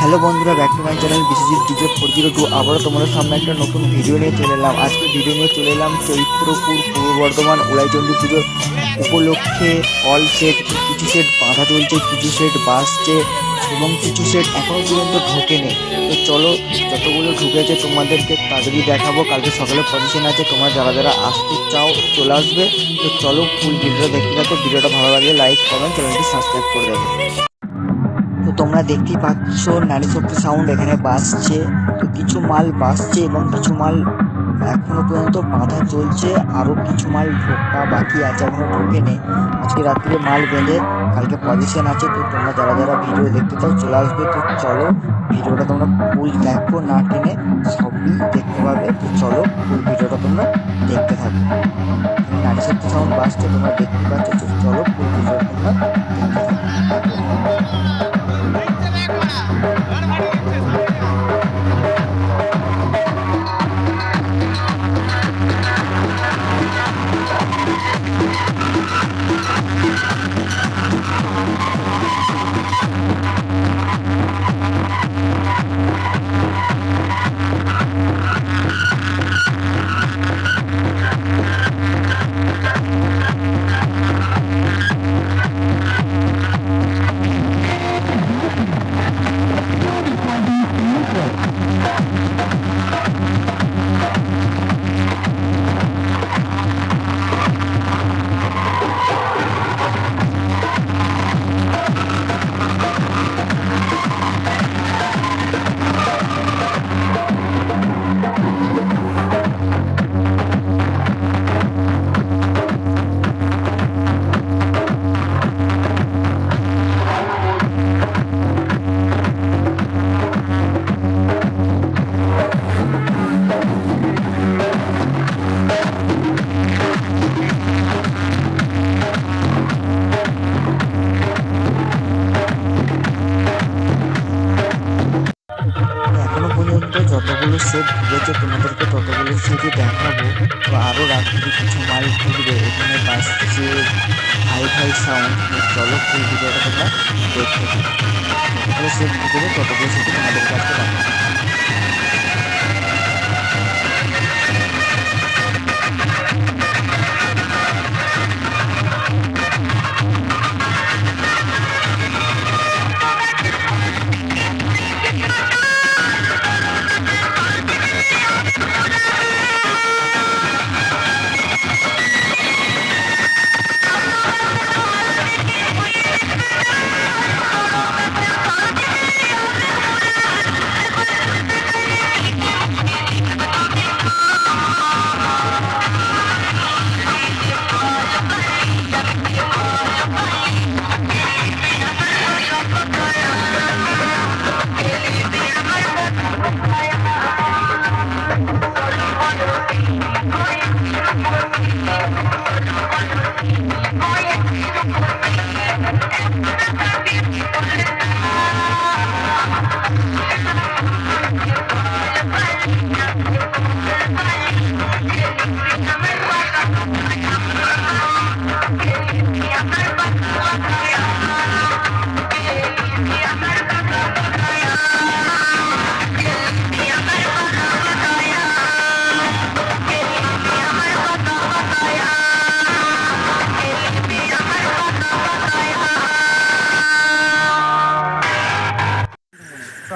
Hello বন্ধুরা, back to my channel Biswajit DJ 402। আবারও তোমাদের সামনে একটা নতুন ভিডিও নিয়ে চলে এলাম। আজকে ভিডিও নিয়ে চলে এলাম চৈত্রপুর পূর্ব বর্ধমান উড়াইচণ্ডী পুজোর উপলক্ষে অল সেট। কিছু সেট বাঁধা চলছে, কিছু সেট বাসছে এবং কিছু সেট এখনো পর্যন্ত ঢোকেনি। তো চলো, যতগুলো ঢুকেছে তোমাদেরকে তাদেরই দেখাবো। কালকে সকালে পজিশন আছে, তোমরা যারা যারা আসতে চাও চলে আসবে। তো চলো, ফুল ভিডিওটা দেখতে থাকো। ভিডিওটা ভালো লাগলে লাইক, কমেন্ট, চ্যানেলটি সাবস্ক্রাইব করে দেবে। তো তোমরা দেখতেই পাচ্ছ নারী শক্তি সাউন্ড এখানে বাজছে। তো কিছু মাল বাজছে এবং কিছু মাল এখনো পর্যন্ত বাঁধা চলছে। আরো কিছু মাল ঢোকা বাকি আছে, এখনো ঢোকেনি। আজকে রাত্রিরে মাল বেঁধে কালকে পজিশন আছে। তো তোমরা যারা যারা ভিডিও দেখতে চাও চলে আসবে। তো চলো, ভিডিওটা তোমরা ফুল দেখো, না টেনে সবই দেখতে পাবে। তো চলো, ফুল ভিডিওটা তোমরা দেখতে থাকো। এখানে নারী শক্তি সাউন্ড বাজছে, তোমরা দেখতে পাচ্ছ। তো চলো, ফুল ভিডিওটা তোমরা দেখতে থাকো। এখনো পর্যন্ত যতগুলো সেট ঢুকেছে তোমাদেরকে ততগুলো সেটই দেখাবো। তো আরও রাত্রি কিছু মাল ঢুকবে। এখানে বাজছে হাই ফাই সাউন্ড। তো চলো, ফুল ভিডিওটা তোমরা দেখতে থাকো। যতগুলো সেট ঢুকেছে ততগুলো সেটই তোমাদের কাছে দেখাবো।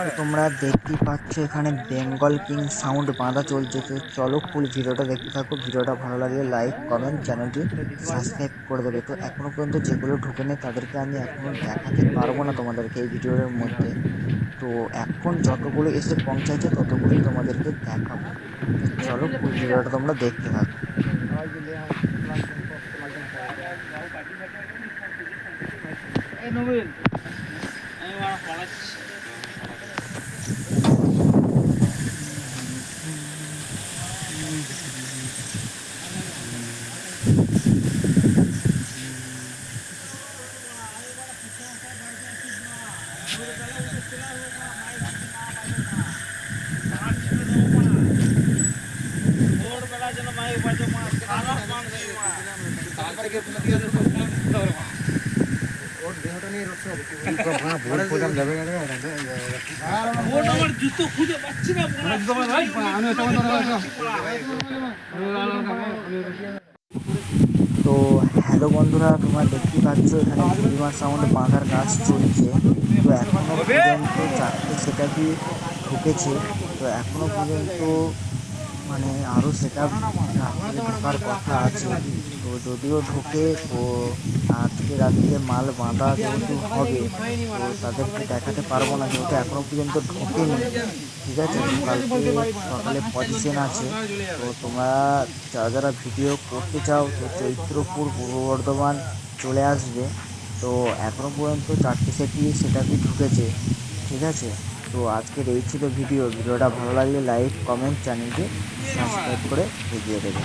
তো তোমরা দেখতেই পাচ্ছ এখানে বেঙ্গল কিং সাউন্ড বাঁধা চলছে। তো চলো, ফুল ভিডিওটা দেখতে থাকো। ভিডিওটা ভালো লাগলে লাইক, কমেন্ট, চ্যানেলটি সাবস্ক্রাইব করে দেবে। তো এখনো পর্যন্ত যেগুলো ঢুকেনি তাদেরকে আমি এখনো দেখাতে পারবো না তোমাদেরকে এই ভিডিওর মধ্যে। তো এখন যতগুলো এসে পৌঁছাচ্ছে ততগুলোই তোমাদেরকে দেখাবো। তো চলো, ফুল ভিডিওটা তোমরা দেখতে থাকো। তো হ্যালো বন্ধুরা, তোমরা দেখতেই পাচ্ছ এখানে চুড়িমার সাউন্ড বাঁধার কাজ চলছে। তো এখনো পর্যন্ত 4টে সেটআপই ঢুকেছে। তো এখনো পর্যন্ত মানে আরও সেটআপ রাত্রে ঢোকার কথা আছে। তো যদিও ঢোকে তো আজকে রাত্রে মাল বাঁধা যেহেতু হবে তো তাদেরকে দেখাতে পারবো না, যেহেতু এখনো পর্যন্ত ঢোকেনি। ঠিক আছে, কালকে সকালে পজিশন আছে। তো তোমরা যারা যারা ভিডিও করতে চাও তো চৈত্রপুর পূর্ব বর্ধমান চলে আসবে। তো এখনো পর্যন্ত 4টে সেটআপই ঢুকেছে। ঠিক আছে, তো আজকের এই ছিল ভিডিওটা ভালো লাগলে লাইক কমেন্ট চ্যানেলকে সাবস্ক্রাইব করে এগিয়ে দেবে।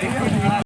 আমরা